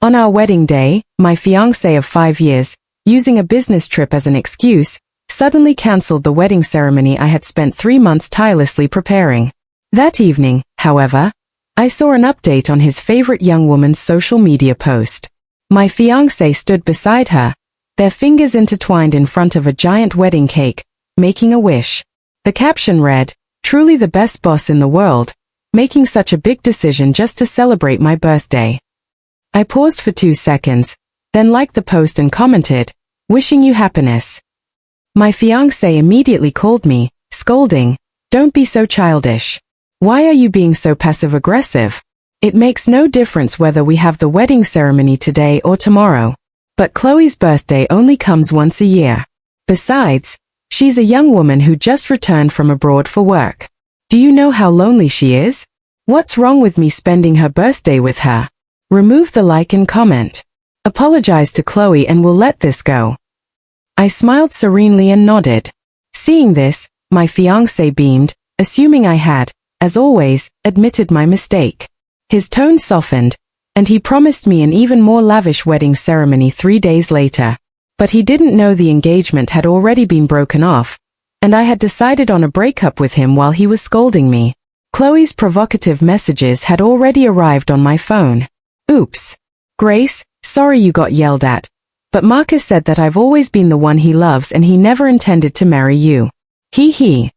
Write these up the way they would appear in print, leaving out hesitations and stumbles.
On our wedding day, my fiancé of 5 years, using a business trip as an excuse, suddenly cancelled the wedding ceremony I had spent 3 months tirelessly preparing. That evening, however, I saw an update on his favorite young woman's social media post. My fiancé stood beside her, their fingers intertwined in front of a giant wedding cake, making a wish. The caption read, "Truly the best boss in the world, making such a big decision just to celebrate my birthday." I paused for 2 seconds, then liked the post and commented, "Wishing you happiness." My fiancé immediately called me, scolding, "Don't be so childish. Why are you being so passive-aggressive? It makes no difference whether we have the wedding ceremony today or tomorrow. But Chloe's birthday only comes once a year. Besides, she's a young woman who just returned from abroad for work. Do you know how lonely she is? What's wrong with me spending her birthday with her? Remove the like and comment. Apologize to Chloe and we'll let this go." I smiled serenely and nodded. Seeing this, my fiancé beamed, assuming I had, as always, admitted my mistake. His tone softened, and he promised me an even more lavish wedding ceremony 3 days later. But he didn't know the engagement had already been broken off, and I had decided on a breakup with him while he was scolding me. Chloe's provocative messages had already arrived on my phone. "Oops. Grace, sorry you got yelled at. But Marcus said that I've always been the one he loves and he never intended to marry you. He.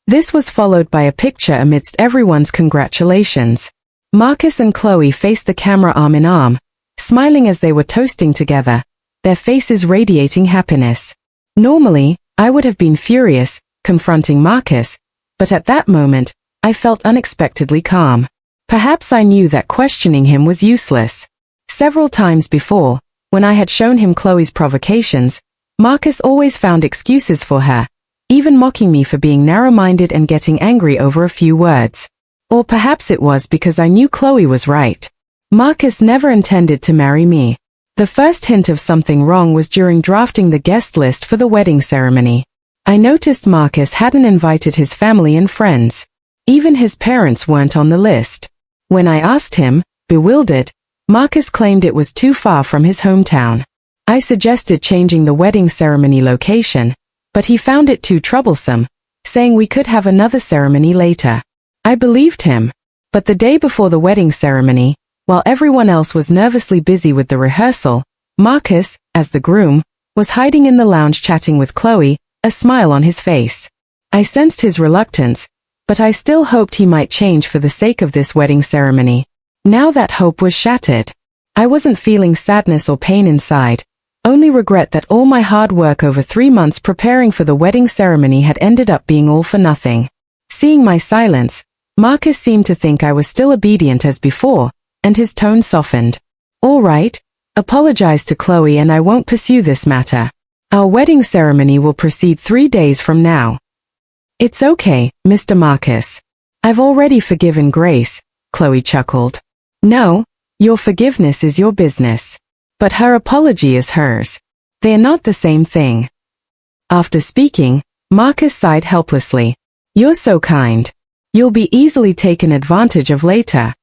This was followed by a picture amidst everyone's congratulations. Marcus and Chloe faced the camera arm in arm, smiling as they were toasting together, their faces radiating happiness. Normally, I would have been furious, confronting Marcus, but at that moment, I felt unexpectedly calm. Perhaps I knew that questioning him was useless. Several times before, when I had shown him Chloe's provocations, Marcus always found excuses for her, even mocking me for being narrow-minded and getting angry over a few words. Or perhaps it was because I knew Chloe was right. Marcus never intended to marry me. The first hint of something wrong was during drafting the guest list for the wedding ceremony. I noticed Marcus hadn't invited his family and friends. Even his parents weren't on the list. When I asked him, bewildered, Marcus claimed it was too far from his hometown. I suggested changing the wedding ceremony location, but he found it too troublesome, saying we could have another ceremony later. I believed him. But the day before the wedding ceremony, while everyone else was nervously busy with the rehearsal, Marcus, as the groom, was hiding in the lounge chatting with Chloe, a smile on his face. I sensed his reluctance, but I still hoped he might change for the sake of this wedding ceremony. Now that hope was shattered. I wasn't feeling sadness or pain inside, only regret that all my hard work over 3 months preparing for the wedding ceremony had ended up being all for nothing. Seeing my silence, Marcus seemed to think I was still obedient as before, and his tone softened. "All right, apologize to Chloe and I won't pursue this matter. Our wedding ceremony will proceed 3 days from now." "It's okay, Mr. Marcus. I've already forgiven Grace," Chloe chuckled. "No, your forgiveness is your business. But her apology is hers. They're not the same thing." After speaking, Marcus sighed helplessly. "You're so kind. You'll be easily taken advantage of later."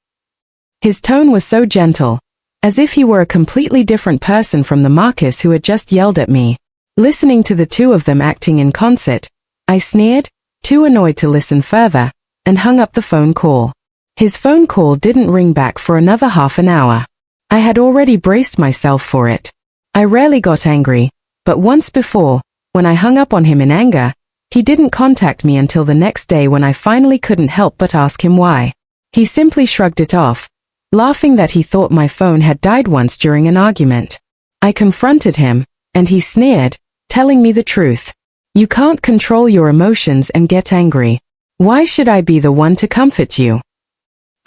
His tone was so gentle, as if he were a completely different person from the Marcus who had just yelled at me. Listening to the two of them acting in concert, I sneered, too annoyed to listen further, and hung up the phone call. His phone call didn't ring back for another half an hour. I had already braced myself for it. I rarely got angry, but once before, when I hung up on him in anger, he didn't contact me until the next day when I finally couldn't help but ask him why. He simply shrugged it off, laughing that he thought my phone had died once during an argument. I confronted him, and he sneered, telling me the truth. "You can't control your emotions and get angry. Why should I be the one to comfort you?"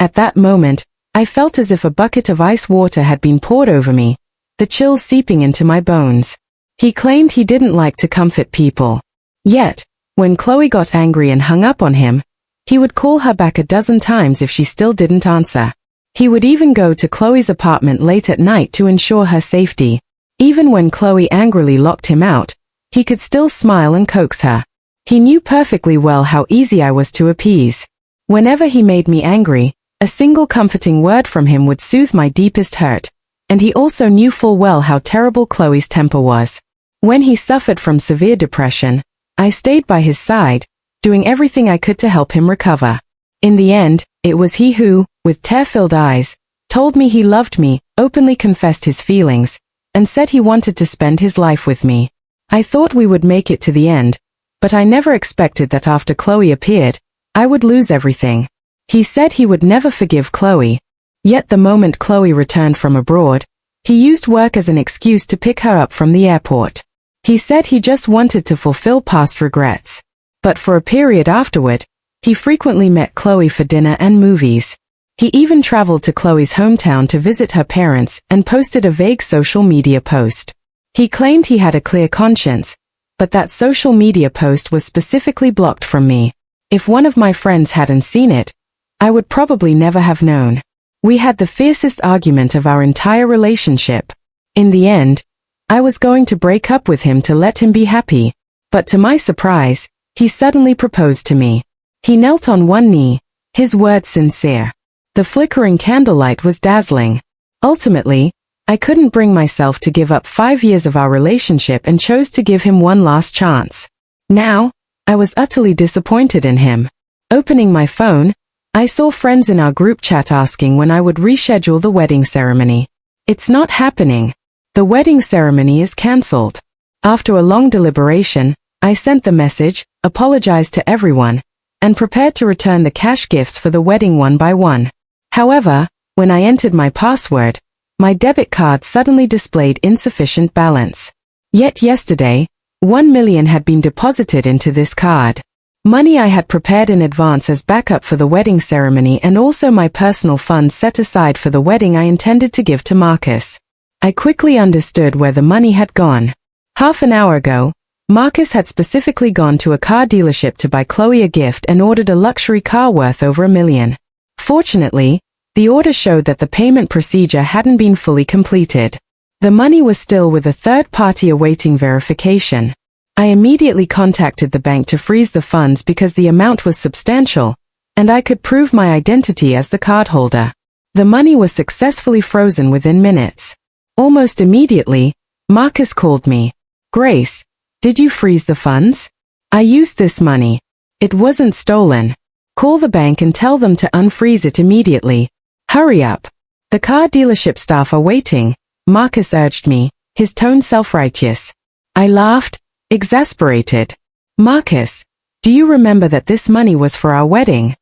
At that moment, I felt as if a bucket of ice water had been poured over me, the chills seeping into my bones. He claimed he didn't like to comfort people. Yet, when Chloe got angry and hung up on him, he would call her back a dozen times if she still didn't answer. He would even go to Chloe's apartment late at night to ensure her safety. Even when Chloe angrily locked him out, he could still smile and coax her. He knew perfectly well how easy I was to appease. Whenever he made me angry, a single comforting word from him would soothe my deepest hurt, and he also knew full well how terrible Chloe's temper was. When he suffered from severe depression, I stayed by his side, doing everything I could to help him recover. In the end, it was he who, with tear-filled eyes, told me he loved me, openly confessed his feelings, and said he wanted to spend his life with me. I thought we would make it to the end, but I never expected that after Chloe appeared, I would lose everything. He said he would never forgive Chloe. Yet the moment Chloe returned from abroad, he used work as an excuse to pick her up from the airport. He said he just wanted to fulfill past regrets. But for a period afterward, he frequently met Chloe for dinner and movies. He even traveled to Chloe's hometown to visit her parents and posted a vague social media post. He claimed he had a clear conscience, but that social media post was specifically blocked from me. If one of my friends hadn't seen it, I would probably never have known. We had the fiercest argument of our entire relationship. In the end, I was going to break up with him to let him be happy. But to my surprise, he suddenly proposed to me. He knelt on one knee, his words sincere. The flickering candlelight was dazzling. Ultimately, I couldn't bring myself to give up 5 years of our relationship and chose to give him one last chance. Now, I was utterly disappointed in him. Opening my phone, I saw friends in our group chat asking when I would reschedule the wedding ceremony. It's not happening. The wedding ceremony is cancelled. After a long deliberation, I sent the message, apologized to everyone, and prepared to return the cash gifts for the wedding one by one. However, when I entered my password, my debit card suddenly displayed insufficient balance. Yet yesterday, 1 million had been deposited into this card. Money I had prepared in advance as backup for the wedding ceremony and also my personal funds set aside for the wedding I intended to give to Marcus. I quickly understood where the money had gone. Half an hour ago, Marcus had specifically gone to a car dealership to buy Chloe a gift and ordered a luxury car worth over $1 million. Fortunately, the order showed that the payment procedure hadn't been fully completed. The money was still with a third party awaiting verification. I immediately contacted the bank to freeze the funds because the amount was substantial, and I could prove my identity as the cardholder. The money was successfully frozen within minutes. Almost immediately, Marcus called me. "Grace, did you freeze the funds? I used this money. It wasn't stolen. Call the bank and tell them to unfreeze it immediately. Hurry up. The car dealership staff are waiting," Marcus urged me, his tone self-righteous. I laughed, exasperated. "Marcus, do you remember that this money was for our wedding?"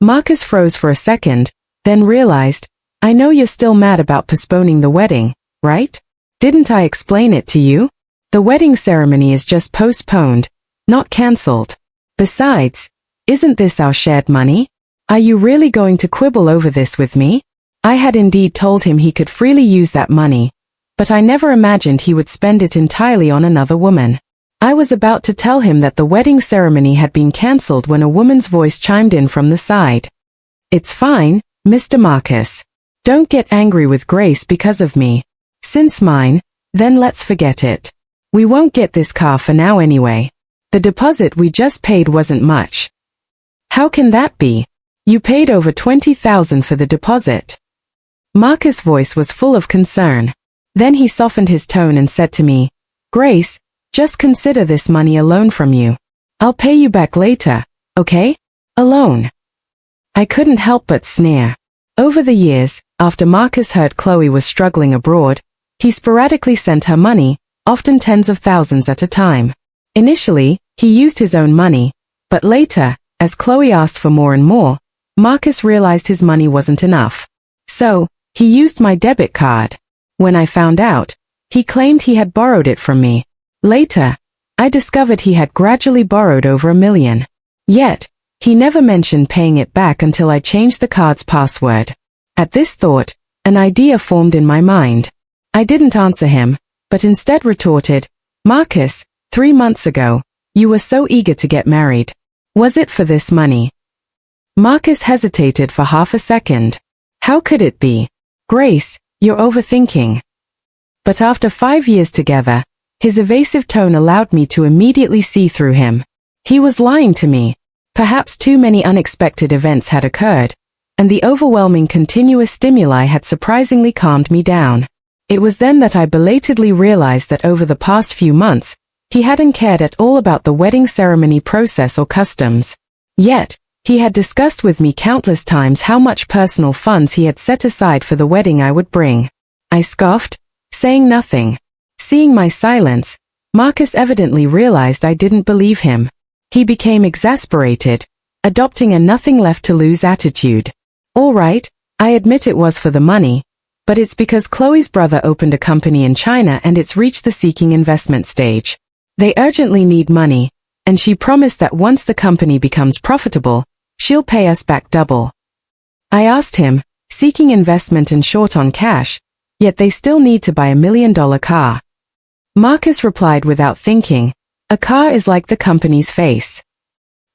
Marcus froze for a second, then realized, "I know you're still mad about postponing the wedding, right? Didn't I explain it to you? The wedding ceremony is just postponed, not cancelled. Besides, isn't this our shared money? Are you really going to quibble over this with me?" I had indeed told him he could freely use that money, but I never imagined he would spend it entirely on another woman. I was about to tell him that the wedding ceremony had been cancelled when a woman's voice chimed in from the side. "It's fine, Mr. Marcus. Don't get angry with Grace because of me. Since mine, then let's forget it. We won't get this car for now anyway. The deposit we just paid wasn't much." "How can that be? You paid over $20,000 for the deposit." Marcus' voice was full of concern. Then he softened his tone and said to me, "Grace, just consider this money a loan from you. I'll pay you back later, okay? A loan." I couldn't help but sneer. Over the years, after Marcus heard Chloe was struggling abroad, he sporadically sent her money, often tens of thousands at a time. Initially, he used his own money, but later, as Chloe asked for more and more, Marcus realized his money wasn't enough. So, he used my debit card. When I found out, he claimed he had borrowed it from me. Later, I discovered he had gradually borrowed over $1 million. Yet, he never mentioned paying it back until I changed the card's password. At this thought, an idea formed in my mind. I didn't answer him, but instead retorted, "Marcus, 3 months ago, you were so eager to get married. Was it for this money?" Marcus hesitated for half a second. "How could it be? Grace, you're overthinking." But after 5 years together, his evasive tone allowed me to immediately see through him. He was lying to me. Perhaps too many unexpected events had occurred, and the overwhelming continuous stimuli had surprisingly calmed me down. It was then that I belatedly realized that over the past few months, he hadn't cared at all about the wedding ceremony process or customs. Yet, he had discussed with me countless times how much personal funds he had set aside for the wedding I would bring. I scoffed, saying nothing. Seeing my silence, Marcus evidently realized I didn't believe him. He became exasperated, adopting a nothing-left-to-lose attitude. All right, I admit it was for the money, but it's because Chloe's brother opened a company in China and it's reached the seeking investment stage. They urgently need money, and she promised that once the company becomes profitable, she'll pay us back double. I asked him, seeking investment and short on cash, yet they still need to buy $1 million car. Marcus replied without thinking, a car is like the company's face.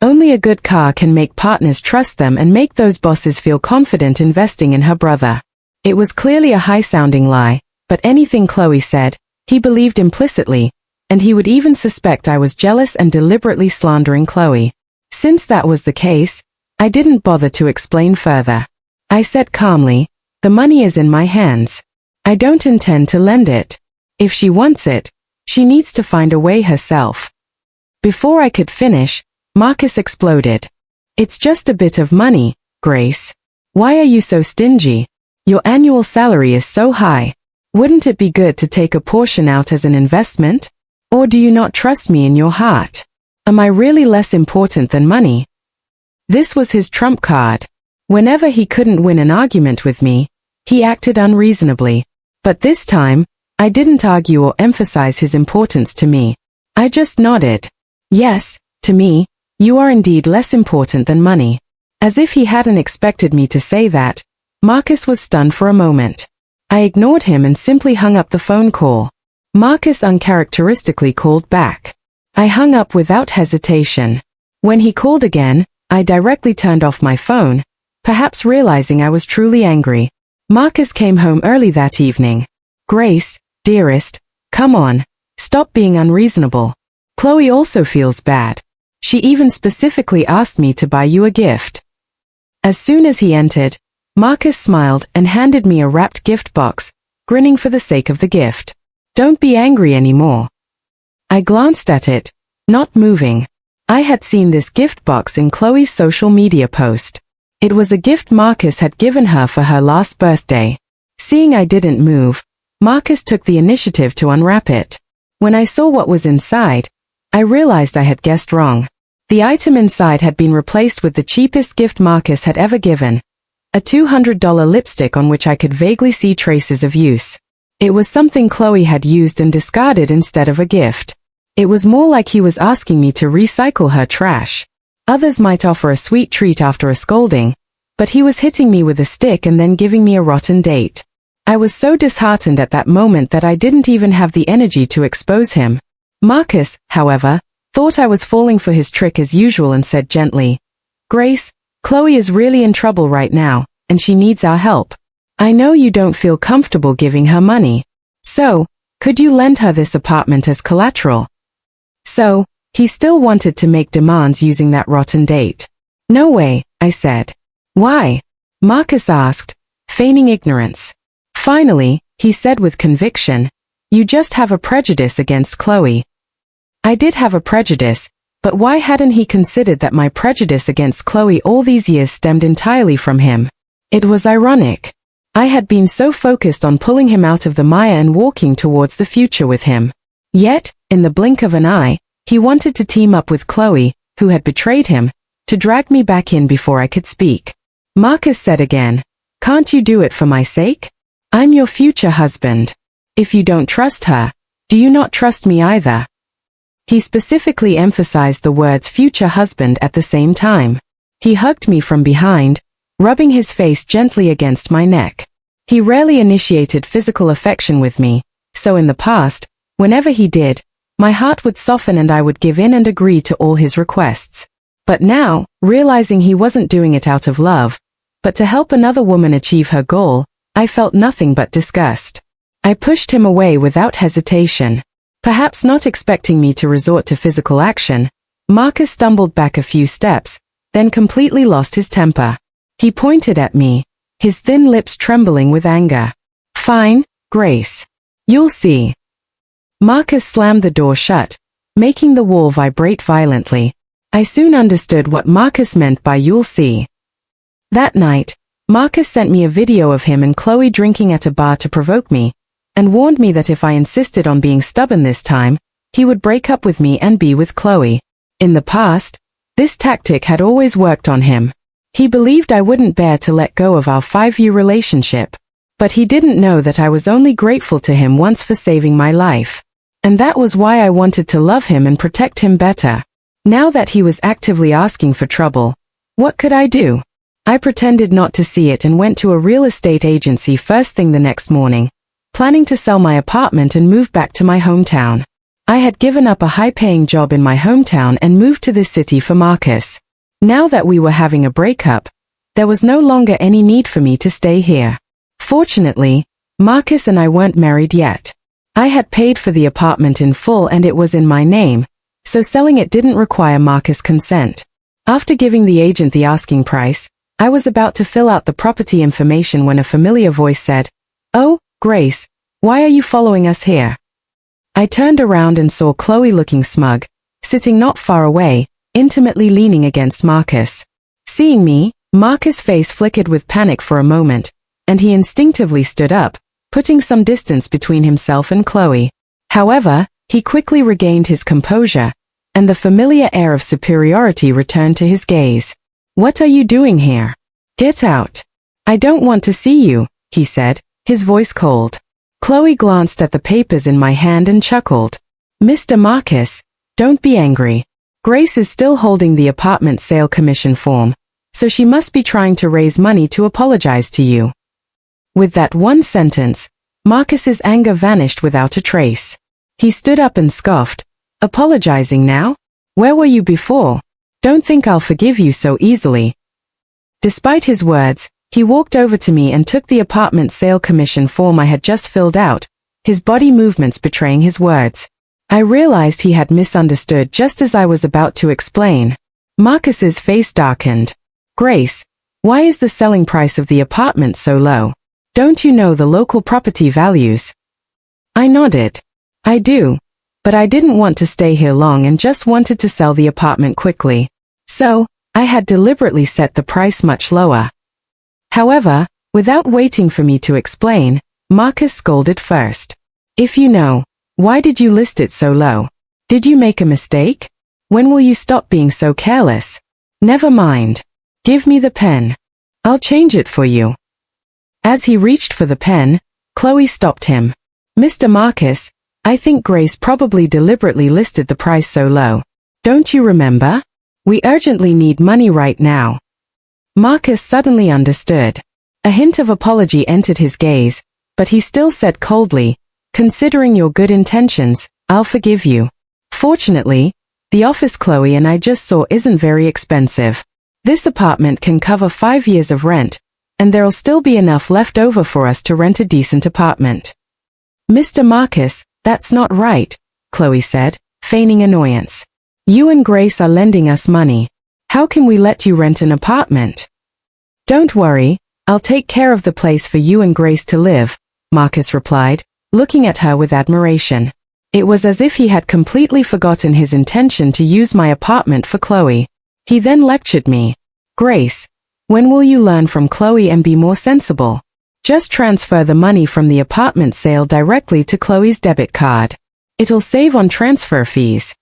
Only a good car can make partners trust them and make those bosses feel confident investing in her brother. It was clearly a high-sounding lie, but anything Chloe said, he believed implicitly, and he would even suspect I was jealous and deliberately slandering Chloe. Since that was the case, I didn't bother to explain further. I said calmly, the money is in my hands. I don't intend to lend it. If she wants it, she needs to find a way herself. Before I could finish, Marcus exploded. It's just a bit of money, Grace. Why are you so stingy? Your annual salary is so high. Wouldn't it be good to take a portion out as an investment? Or do you not trust me in your heart? Am I really less important than money? This was his trump card. Whenever he couldn't win an argument with me, he acted unreasonably. But this time, I didn't argue or emphasize his importance to me. I just nodded. Yes, to me, you are indeed less important than money. As if he hadn't expected me to say that, Marcus was stunned for a moment. I ignored him and simply hung up the phone call. Marcus uncharacteristically called back. I hung up without hesitation. When he called again, I directly turned off my phone, perhaps realizing I was truly angry. Marcus came home early that evening. Grace, dearest, come on, stop being unreasonable. Chloe also feels bad. She even specifically asked me to buy you a gift. As soon as he entered, Marcus smiled and handed me a wrapped gift box, grinning for the sake of the gift. Don't be angry anymore. I glanced at it, not moving. I had seen this gift box in Chloe's social media post. It was a gift Marcus had given her for her last birthday. Seeing I didn't move, Marcus took the initiative to unwrap it. When I saw what was inside, I realized I had guessed wrong. The item inside had been replaced with the cheapest gift Marcus had ever given. A $200 lipstick on which I could vaguely see traces of use. It was something Chloe had used and discarded instead of a gift. It was more like he was asking me to recycle her trash. Others might offer a sweet treat after a scolding, but he was hitting me with a stick and then giving me a rotten date. I was so disheartened at that moment that I didn't even have the energy to expose him. Marcus, however, thought I was falling for his trick as usual and said gently, Grace, Chloe is really in trouble right now, and she needs our help. I know you don't feel comfortable giving her money. So, could you lend her this apartment as collateral? So, he still wanted to make demands using that rotten date. No way, I said. Why? Marcus asked, feigning ignorance. Finally, he said with conviction, you just have a prejudice against Chloe. I did have a prejudice, but why hadn't he considered that my prejudice against Chloe all these years stemmed entirely from him? It was ironic. I had been so focused on pulling him out of the mire and walking towards the future with him. Yet, in the blink of an eye, he wanted to team up with Chloe, who had betrayed him, to drag me back in before I could speak. Marcus said again, can't you do it for my sake? I'm your future husband. If you don't trust her, do you not trust me either? He specifically emphasized the words future husband at the same time. He hugged me from behind, rubbing his face gently against my neck. He rarely initiated physical affection with me, so in the past, whenever he did, my heart would soften and I would give in and agree to all his requests. But now, realizing he wasn't doing it out of love, but to help another woman achieve her goal, I felt nothing but disgust. I pushed him away without hesitation. Perhaps not expecting me to resort to physical action, Marcus stumbled back a few steps, then completely lost his temper. He pointed at me, his thin lips trembling with anger. Fine, Grace. You'll see. Marcus slammed the door shut, making the wall vibrate violently. I soon understood what Marcus meant by "you'll see." That night, Marcus sent me a video of him and Chloe drinking at a bar to provoke me, and warned me that if I insisted on being stubborn this time, he would break up with me and be with Chloe. In the past, this tactic had always worked on him. He believed I wouldn't bear to let go of our 5-year relationship. But he didn't know that I was only grateful to him once for saving my life. And that was why I wanted to love him and protect him better. Now that he was actively asking for trouble, what could I do? I pretended not to see it and went to a real estate agency first thing the next morning, planning to sell my apartment and move back to my hometown. I had given up a high-paying job in my hometown and moved to this city for Marcus. Now that we were having a breakup, there was no longer any need for me to stay here. Fortunately, Marcus and I weren't married yet. I had paid for the apartment in full and it was in my name, so selling it didn't require Marcus' consent. After giving the agent the asking price, I was about to fill out the property information when a familiar voice said, "Oh, Grace, why are you following us here?" I turned around and saw Chloe looking smug, sitting not far away, intimately leaning against Marcus. Seeing me, Marcus' face flickered with panic for a moment, and he instinctively stood up, putting some distance between himself and Chloe. However, he quickly regained his composure, and the familiar air of superiority returned to his gaze. "What are you doing here? Get out." "I don't want to see you," he said, his voice cold. Chloe glanced at the papers in my hand and chuckled. "Mr. Marcus, don't be angry. Grace is still holding the apartment sale commission form, so she must be trying to raise money to apologize to you." With that one sentence, Marcus's anger vanished without a trace. He stood up and scoffed. "Apologizing now? Where were you before? Don't think I'll forgive you so easily." Despite his words, he walked over to me and took the apartment sale commission form I had just filled out, his body movements betraying his words. I realized he had misunderstood just as I was about to explain. Marcus's face darkened. "Grace, why is the selling price of the apartment so low? Don't you know the local property values?" I nodded. "I do, but I didn't want to stay here long and just wanted to sell the apartment quickly. So, I had deliberately set the price much lower." However, without waiting for me to explain, Marcus scolded first. "If you know, why did you list it so low? Did you make a mistake? When will you stop being so careless? Never mind. Give me the pen. I'll change it for you." As he reached for the pen, Chloe stopped him. "Mr. Marcus, I think Grace probably deliberately listed the price so low. Don't you remember? We urgently need money right now." Marcus suddenly understood. A hint of apology entered his gaze, but he still said coldly, "Considering your good intentions, I'll forgive you. Fortunately, the office Chloe and I just saw isn't very expensive. This apartment can cover 5 years of rent, and there'll still be enough left over for us to rent a decent apartment." "Mr. Marcus, that's not right," Chloe said, feigning annoyance. "You and Grace are lending us money. How can we let you rent an apartment?" "Don't worry, I'll take care of the place for you and Grace to live," Marcus replied, looking at her with admiration. It was as if he had completely forgotten his intention to use my apartment for Chloe. He then lectured me. "Grace, when will you learn from Chloe and be more sensible? Just transfer the money from the apartment sale directly to Chloe's debit card. It'll save on transfer fees."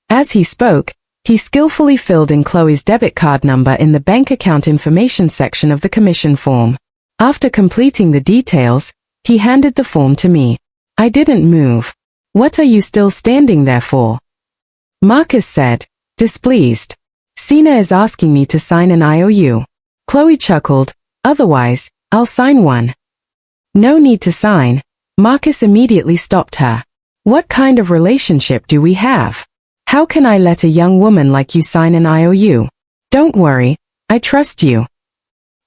As he spoke, he skillfully filled in Chloe's debit card number in the bank account information section of the commission form. After completing the details, he handed the form to me. I didn't move. "What are you still standing there for?" Marcus said, displeased. "Sina is asking me to sign an IOU." Chloe chuckled, "Otherwise, I'll sign one." "No need to sign." Marcus immediately stopped her. "What kind of relationship do we have? How can I let a young woman like you sign an IOU? Don't worry, I trust you."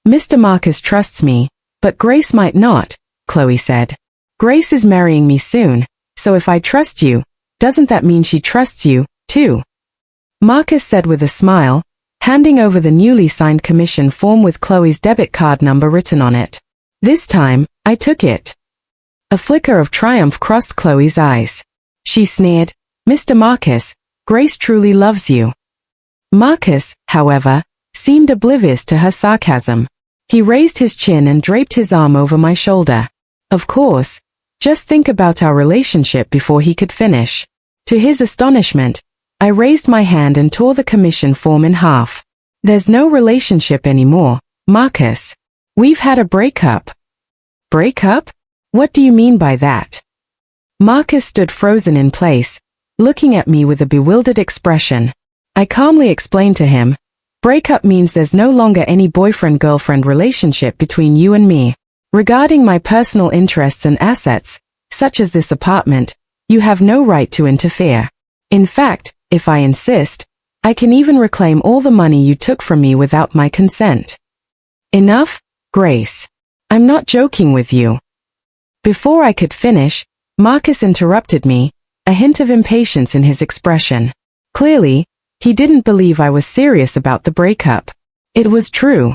"Mr. Marcus trusts me, but Grace might not," Chloe said. "Grace is marrying me soon, so if I trust you, doesn't that mean she trusts you, too?" Marcus said with a smile, handing over the newly signed commission form with Chloe's debit card number written on it. This time, I took it. A flicker of triumph crossed Chloe's eyes. She sneered, "Mr. Marcus, Grace truly loves you." Marcus, however, seemed oblivious to her sarcasm. He raised his chin and draped his arm over my shoulder. Of course, just think about our relationship before he could finish. To his astonishment, I raised my hand and tore the commission form in half. "There's no relationship anymore, Marcus. We've had a breakup." "Breakup? What do you mean by that?" Marcus stood frozen in place, looking at me with a bewildered expression. I calmly explained to him, "Breakup means there's no longer any boyfriend-girlfriend relationship between you and me. Regarding my personal interests and assets, such as this apartment, you have no right to interfere. In fact, if I insist, I can even reclaim all the money you took from me without my consent." "Enough, Grace. I'm not joking with you." Before I could finish, Marcus interrupted me, a hint of impatience in his expression. Clearly, he didn't believe I was serious about the breakup. It was true.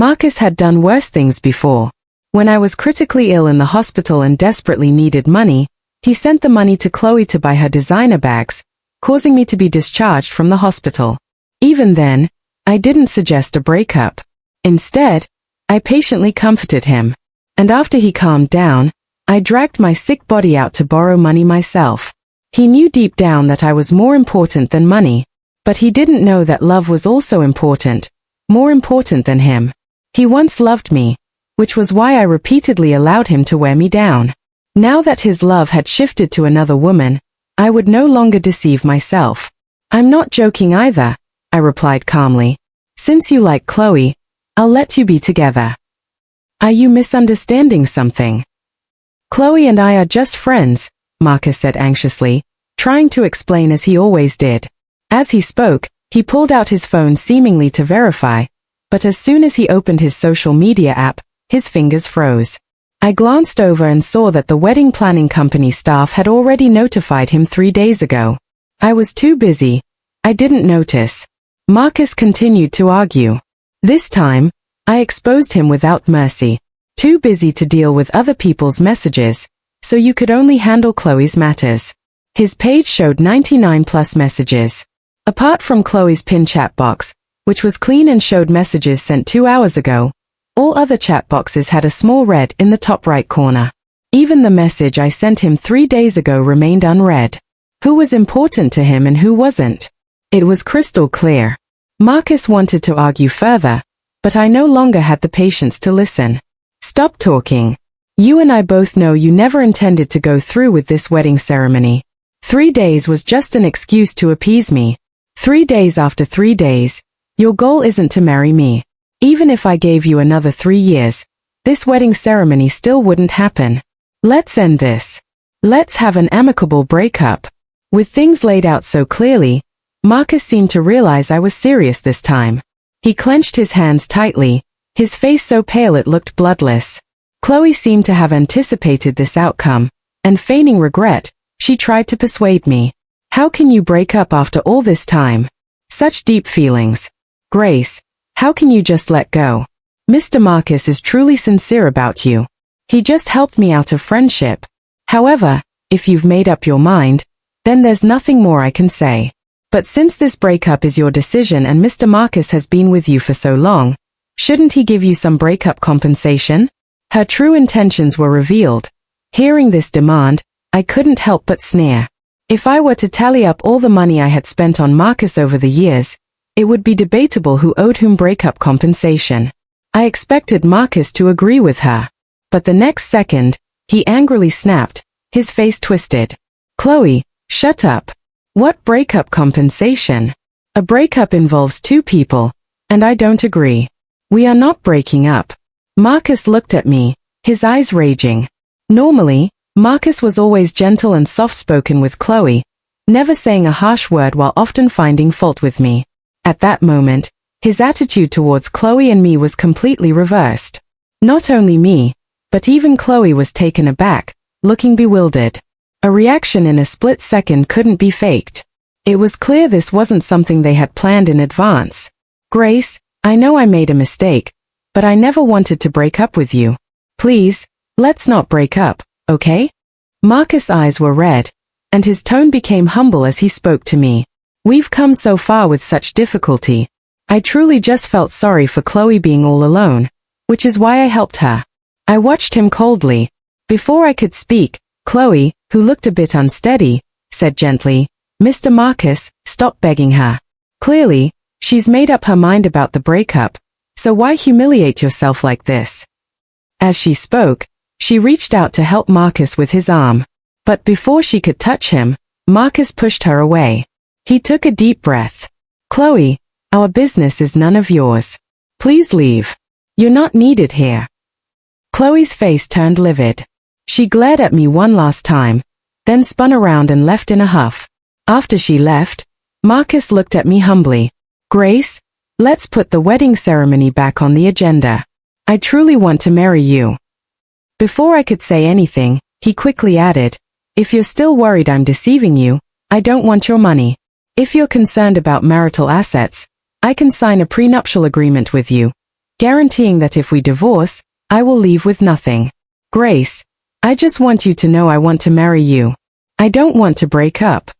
Marcus had done worse things before. When I was critically ill in the hospital and desperately needed money, he sent the money to Chloe to buy her designer bags, causing me to be discharged from the hospital. Even then, I didn't suggest a breakup. Instead, I patiently comforted him. And after he calmed down, I dragged my sick body out to borrow money myself. He knew deep down that I was more important than money, but he didn't know that love was also important, more important than him. He once loved me, which was why I repeatedly allowed him to wear me down. Now that his love had shifted to another woman, I would no longer deceive myself. "I'm not joking either," I replied calmly. "Since you like Chloe, I'll let you be together." "Are you misunderstanding something?" "Chloe and I are just friends," Marcus said anxiously, trying to explain as he always did. As he spoke, he pulled out his phone seemingly to verify, but as soon as he opened his social media app, his fingers froze. I glanced over and saw that the wedding planning company staff had already notified him 3 days ago. I was too busy. I didn't notice. Marcus continued to argue. This time, I exposed him without mercy. Too busy to deal with other people's messages, so you could only handle Chloe's matters. His page showed 99 plus messages. Apart from Chloe's pin chat box, which was clean and showed messages sent 2 hours ago, all other chat boxes had a small red in the top right corner. Even the message I sent him 3 days ago remained unread. Who was important to him and who wasn't? It was crystal clear. Marcus wanted to argue further, but I no longer had the patience to listen. "Stop talking. You and I both know you never intended to go through with this wedding ceremony. 3 days was just an excuse to appease me. 3 days after 3 days, your goal isn't to marry me. Even if I gave you another 3 years, this wedding ceremony still wouldn't happen. Let's end this. Let's have an amicable breakup." With things laid out so clearly, Marcus seemed to realize I was serious this time. He clenched his hands tightly, his face so pale it looked bloodless. Chloe seemed to have anticipated this outcome, and feigning regret, she tried to persuade me. "How can you break up after all this time? Such deep feelings. Grace, how can you just let go? Mr. Marcus is truly sincere about you. He just helped me out of friendship. However, if you've made up your mind, then there's nothing more I can say. But since this breakup is your decision and Mr. Marcus has been with you for so long, shouldn't he give you some breakup compensation?" Her true intentions were revealed. Hearing this demand, I couldn't help but sneer. If I were to tally up all the money I had spent on Marcus over the years, it would be debatable who owed whom breakup compensation. I expected Marcus to agree with her. But the next second, he angrily snapped, his face twisted. "Chloe, shut up. What breakup compensation? A breakup involves 2 people, and I don't agree. We are not breaking up." Marcus looked at me, his eyes raging. Normally, Marcus was always gentle and soft-spoken with Chloe, never saying a harsh word while often finding fault with me. At that moment, his attitude towards Chloe and me was completely reversed. Not only me, but even Chloe was taken aback, looking bewildered. A reaction in a split second couldn't be faked. It was clear this wasn't something they had planned in advance. Grace, I know I made a mistake, but I never wanted to break up with you. Please, let's not break up, okay? Marcus' eyes were red, and his tone became humble as he spoke to me. We've come so far with such difficulty. I truly just felt sorry for Chloe being all alone, which is why I helped her. I watched him coldly. Before I could speak, Chloe, who looked a bit unsteady, said gently, Mr. Marcus, stop begging her. Clearly, she's made up her mind about the breakup, so why humiliate yourself like this? As she spoke, she reached out to help Marcus with his arm. But before she could touch him, Marcus pushed her away. He took a deep breath. Chloe, our business is none of yours. Please leave. You're not needed here. Chloe's face turned livid. She glared at me one last time, then spun around and left in a huff. After she left, Marcus looked at me humbly. Grace, let's put the wedding ceremony back on the agenda. I truly want to marry you. Before I could say anything, he quickly added, if you're still worried I'm deceiving you, I don't want your money. If you're concerned about marital assets, I can sign a prenuptial agreement with you, guaranteeing that if we divorce, I will leave with nothing. Grace, I just want you to know I want to marry you. I don't want to break up.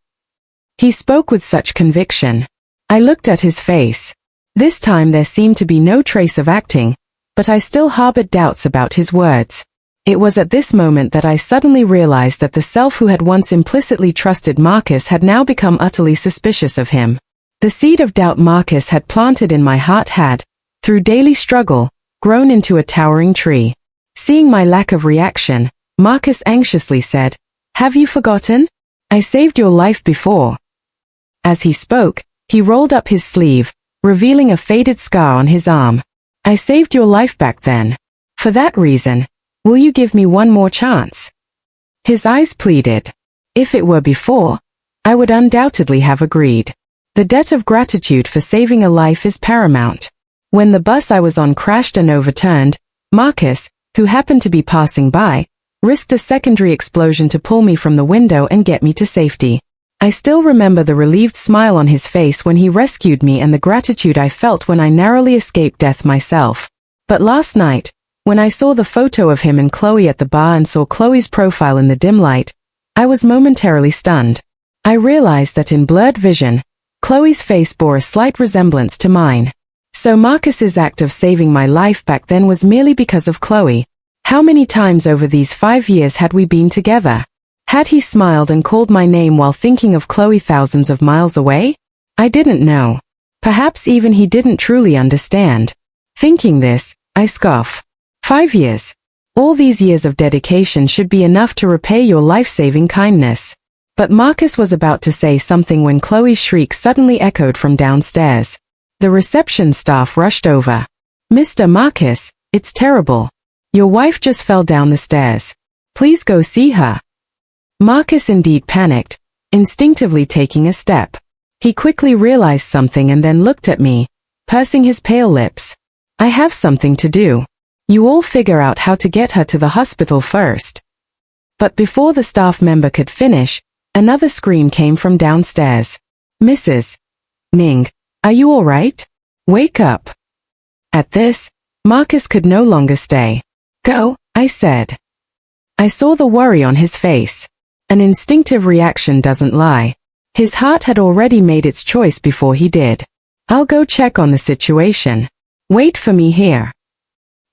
He spoke with such conviction. I looked at his face. This time there seemed to be no trace of acting, but I still harbored doubts about his words. It was at this moment that I suddenly realized that the self who had once implicitly trusted Marcus had now become utterly suspicious of him. The seed of doubt Marcus had planted in my heart had, through daily struggle, grown into a towering tree. Seeing my lack of reaction, Marcus anxiously said, Have you forgotten? I saved your life before. As he spoke, he rolled up his sleeve, revealing a faded scar on his arm. I saved your life back then. For that reason, will you give me one more chance? His eyes pleaded. If it were before, I would undoubtedly have agreed. The debt of gratitude for saving a life is paramount. When the bus I was on crashed and overturned, Marcus, who happened to be passing by, risked a secondary explosion to pull me from the window and get me to safety. I still remember the relieved smile on his face when he rescued me and the gratitude I felt when I narrowly escaped death myself. But last night, when I saw the photo of him and Chloe at the bar and saw Chloe's profile in the dim light, I was momentarily stunned. I realized that in blurred vision, Chloe's face bore a slight resemblance to mine. So Marcus's act of saving my life back then was merely because of Chloe. How many times over these 5 years had we been together? Had he smiled and called my name while thinking of Chloe thousands of miles away? I didn't know. Perhaps even he didn't truly understand. Thinking this, I scoff. 5 years. All these years of dedication should be enough to repay your life-saving kindness. But Marcus was about to say something when Chloe's shriek suddenly echoed from downstairs. The reception staff rushed over. Mr. Marcus, it's terrible. Your wife just fell down the stairs. Please go see her. Marcus indeed panicked, instinctively taking a step. He quickly realized something and then looked at me, pursing his pale lips. I have something to do. You all figure out how to get her to the hospital first. But before the staff member could finish, another scream came from downstairs. Mrs. Ning, are you all right? Wake up. At this, Marcus could no longer stay. Go, I said. I saw the worry on his face. An instinctive reaction doesn't lie. His heart had already made its choice before he did. I'll go check on the situation. Wait for me here.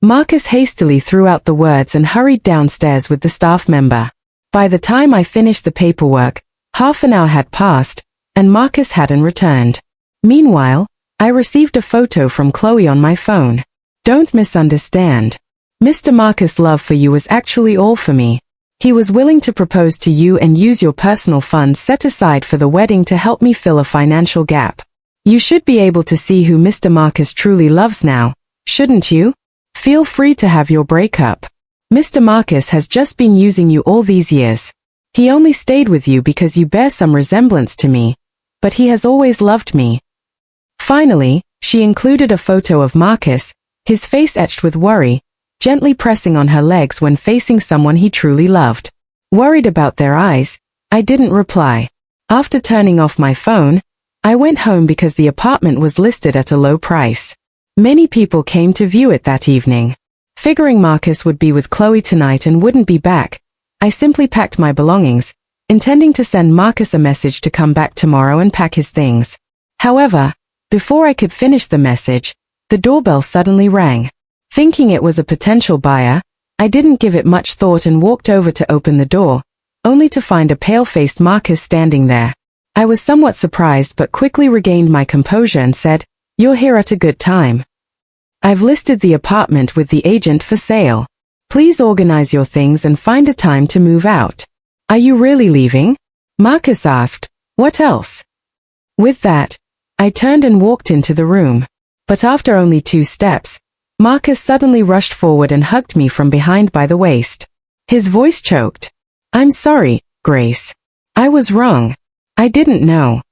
Marcus hastily threw out the words and hurried downstairs with the staff member. By the time I finished the paperwork, half an hour had passed, and Marcus hadn't returned. Meanwhile, I received a photo from Chloe on my phone. Don't misunderstand. Mr. Marcus' love for you was actually all for me. He was willing to propose to you and use your personal funds set aside for the wedding to help me fill a financial gap. You should be able to see who Mr. Marcus truly loves now, shouldn't you? Feel free to have your breakup. Mr. Marcus has just been using you all these years. He only stayed with you because you bear some resemblance to me, but he has always loved me. Finally, she included a photo of Marcus, his face etched with worry, gently pressing on her legs when facing someone he truly loved. Worried about their eyes, I didn't reply. After turning off my phone, I went home because the apartment was listed at a low price. Many people came to view it that evening. Figuring Marcus would be with Chloe tonight and wouldn't be back, I simply packed my belongings, intending to send Marcus a message to come back tomorrow and pack his things. However, before I could finish the message, the doorbell suddenly rang. Thinking it was a potential buyer, I didn't give it much thought and walked over to open the door, only to find a pale-faced Marcus standing there. I was somewhat surprised but quickly regained my composure and said, "You're here at a good time. I've listed the apartment with the agent for sale. Please organize your things and find a time to move out." "Are you really leaving?" Marcus asked. "What else?" With that, I turned and walked into the room. But after only 2 steps, Marcus suddenly rushed forward and hugged me from behind by the waist. His voice choked. "I'm sorry, Grace. I was wrong. I didn't know."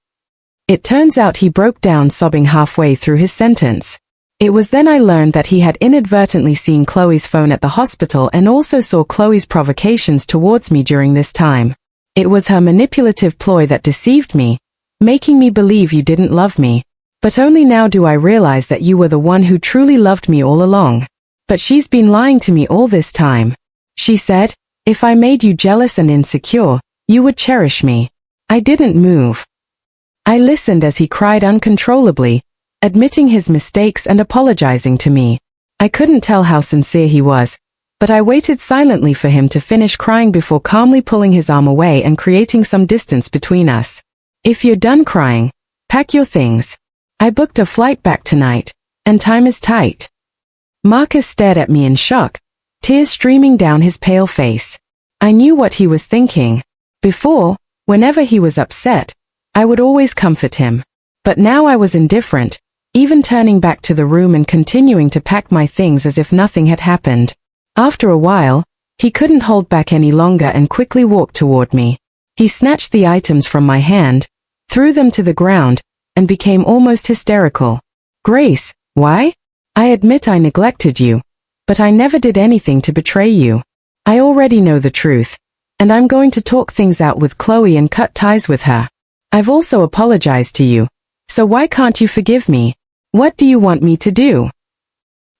It turns out he broke down sobbing halfway through his sentence. It was then I learned that he had inadvertently seen Chloe's phone at the hospital and also saw Chloe's provocations towards me during this time. It was her manipulative ploy that deceived me, making me believe you didn't love me. But only now do I realize that you were the one who truly loved me all along. But she's been lying to me all this time. She said, if I made you jealous and insecure, you would cherish me. I didn't move. I listened as he cried uncontrollably, admitting his mistakes and apologizing to me. I couldn't tell how sincere he was, but I waited silently for him to finish crying before calmly pulling his arm away and creating some distance between us. "If you're done crying, pack your things. I booked a flight back tonight, and time is tight." Marcus stared at me in shock, tears streaming down his pale face. I knew what he was thinking. Before, whenever he was upset, I would always comfort him. But now I was indifferent, even turning back to the room and continuing to pack my things as if nothing had happened. After a while, he couldn't hold back any longer and quickly walked toward me. He snatched the items from my hand, threw them to the ground, and became almost hysterical. "Grace, why? I admit I neglected you, but I never did anything to betray you. I already know the truth, and I'm going to talk things out with Chloe and cut ties with her. I've also apologized to you, so why can't you forgive me? What do you want me to do?"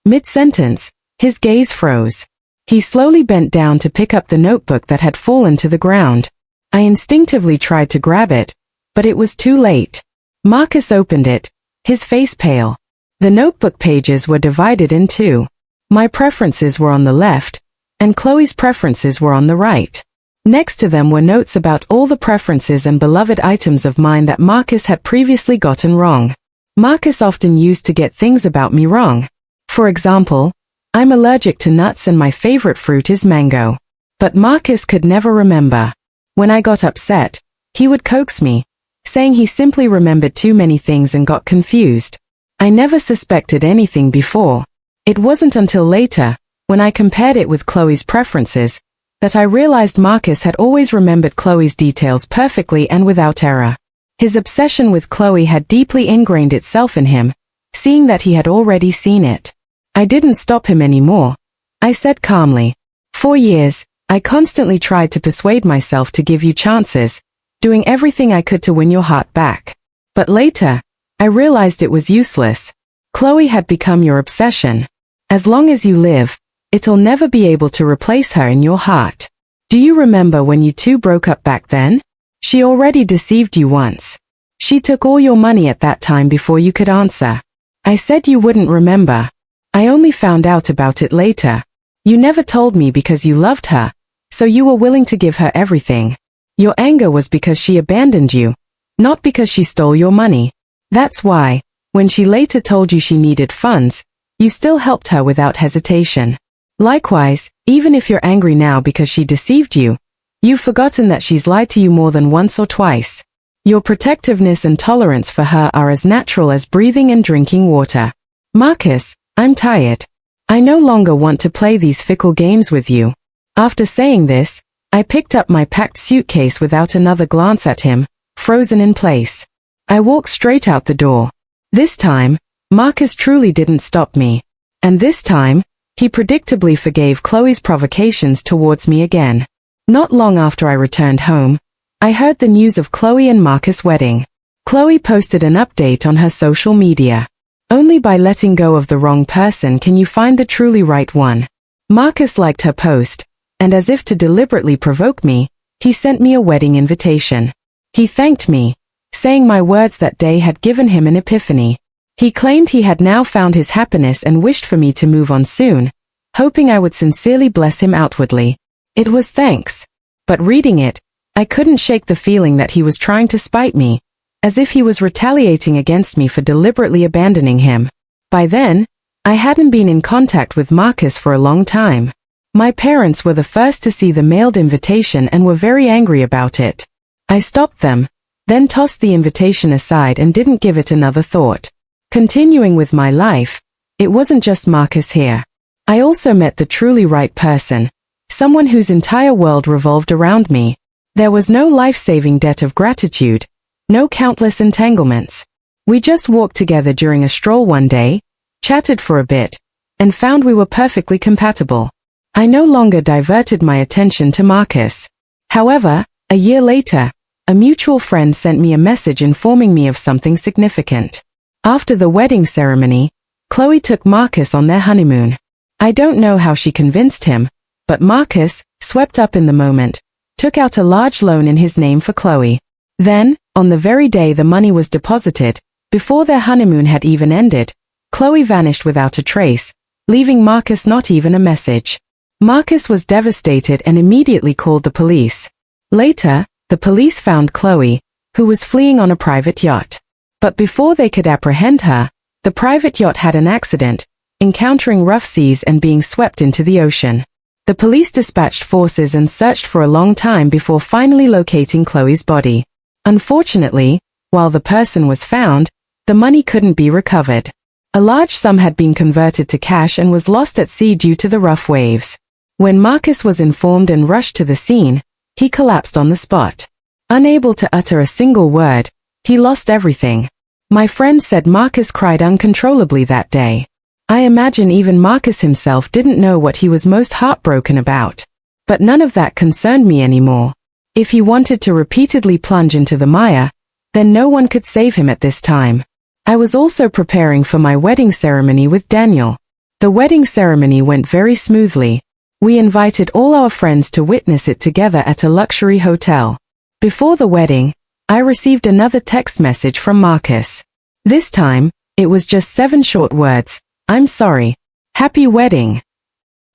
Mid-sentence, his gaze froze. He slowly bent down to pick up the notebook that had fallen to the ground. I instinctively tried to grab it, but it was too late. Marcus opened it, his face pale. The notebook pages were divided in 2. My preferences were on the left, and Chloe's preferences were on the right. Next to them were notes about all the preferences and beloved items of mine that Marcus had previously gotten wrong. Marcus often used to get things about me wrong. For example, I'm allergic to nuts and my favorite fruit is mango. But Marcus could never remember. When I got upset, he would coax me, saying he simply remembered too many things and got confused. I never suspected anything before. It wasn't until later, when I compared it with Chloe's preferences, that I realized Marcus had always remembered Chloe's details perfectly and without error. His obsession with Chloe had deeply ingrained itself in him, seeing that he had already seen it. I didn't stop him anymore. I said calmly, "For years, I constantly tried to persuade myself to give you chances, doing everything I could to win your heart back. But later, I realized it was useless. Chloe had become your obsession. As long as you live, it'll never be able to replace her in your heart. Do you remember when you two broke up back then? She already deceived you once. She took all your money at that time before you could answer. I said you wouldn't remember. I only found out about it later. You never told me because you loved her, so you were willing to give her everything. Your anger was because she abandoned you, not because she stole your money. That's why, when she later told you she needed funds, you still helped her without hesitation. Likewise, even if you're angry now because she deceived you, you've forgotten that she's lied to you more than once or twice. Your protectiveness and tolerance for her are as natural as breathing and drinking water. Marcus, I'm tired. I no longer want to play these fickle games with you." After saying this, I picked up my packed suitcase without another glance at him, frozen in place. I walked straight out the door. This time, Marcus truly didn't stop me. And this time, he predictably forgave Chloe's provocations towards me again. Not long after I returned home, I heard the news of Chloe and Marcus' wedding. Chloe posted an update on her social media. Only by letting go of the wrong person can you find the truly right one. Marcus liked her post, and as if to deliberately provoke me, he sent me a wedding invitation. He thanked me, saying my words that day had given him an epiphany. He claimed he had now found his happiness and wished for me to move on soon, hoping I would sincerely bless him outwardly. It was thanks. But reading it, I couldn't shake the feeling that he was trying to spite me, as if he was retaliating against me for deliberately abandoning him. By then, I hadn't been in contact with Marcus for a long time. My parents were the first to see the mailed invitation and were very angry about it. I stopped them, then tossed the invitation aside and didn't give it another thought. Continuing with my life, it wasn't just Marcus here. I also met the truly right person, someone whose entire world revolved around me. There was no life-saving debt of gratitude, no countless entanglements. We just walked together during a stroll one day, chatted for a bit, and found we were perfectly compatible. I no longer diverted my attention to Marcus. However, a year later, a mutual friend sent me a message informing me of something significant. After the wedding ceremony, Chloe took Marcus on their honeymoon. I don't know how she convinced him, but Marcus, swept up in the moment, took out a large loan in his name for Chloe. Then, on the very day the money was deposited, before their honeymoon had even ended, Chloe vanished without a trace, leaving Marcus not even a message. Marcus was devastated and immediately called the police. Later, the police found Chloe, who was fleeing on a private yacht. But before they could apprehend her, the private yacht had an accident, encountering rough seas and being swept into the ocean. The police dispatched forces and searched for a long time before finally locating Chloe's body. Unfortunately, while the person was found, the money couldn't be recovered. A large sum had been converted to cash and was lost at sea due to the rough waves. When Marcus was informed and rushed to the scene, he collapsed on the spot. Unable to utter a single word, he lost everything. My friend said Marcus cried uncontrollably that day. I imagine even Marcus himself didn't know what he was most heartbroken about. But none of that concerned me anymore. If he wanted to repeatedly plunge into the mire, then no one could save him at this time. I was also preparing for my wedding ceremony with Daniel. The wedding ceremony went very smoothly. We invited all our friends to witness it together at a luxury hotel. Before the wedding, I received another text message from Marcus. This time, it was just 7 short words. I'm sorry. Happy wedding.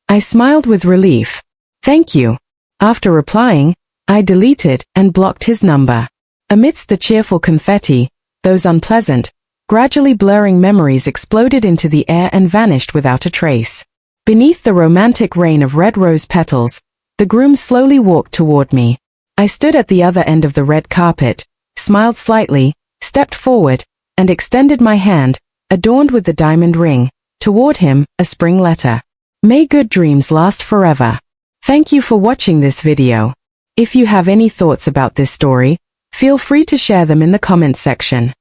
I smiled with relief. Thank you. After replying, I deleted and blocked his number. Amidst the cheerful confetti, those unpleasant, gradually blurring memories exploded into the air and vanished without a trace. Beneath the romantic rain of red rose petals, the groom slowly walked toward me. I stood at the other end of the red carpet, smiled slightly, stepped forward, and extended my hand, adorned with the diamond ring, toward him, a spring letter. May good dreams last forever. Thank you for watching this video. If you have any thoughts about this story, feel free to share them in the comments section.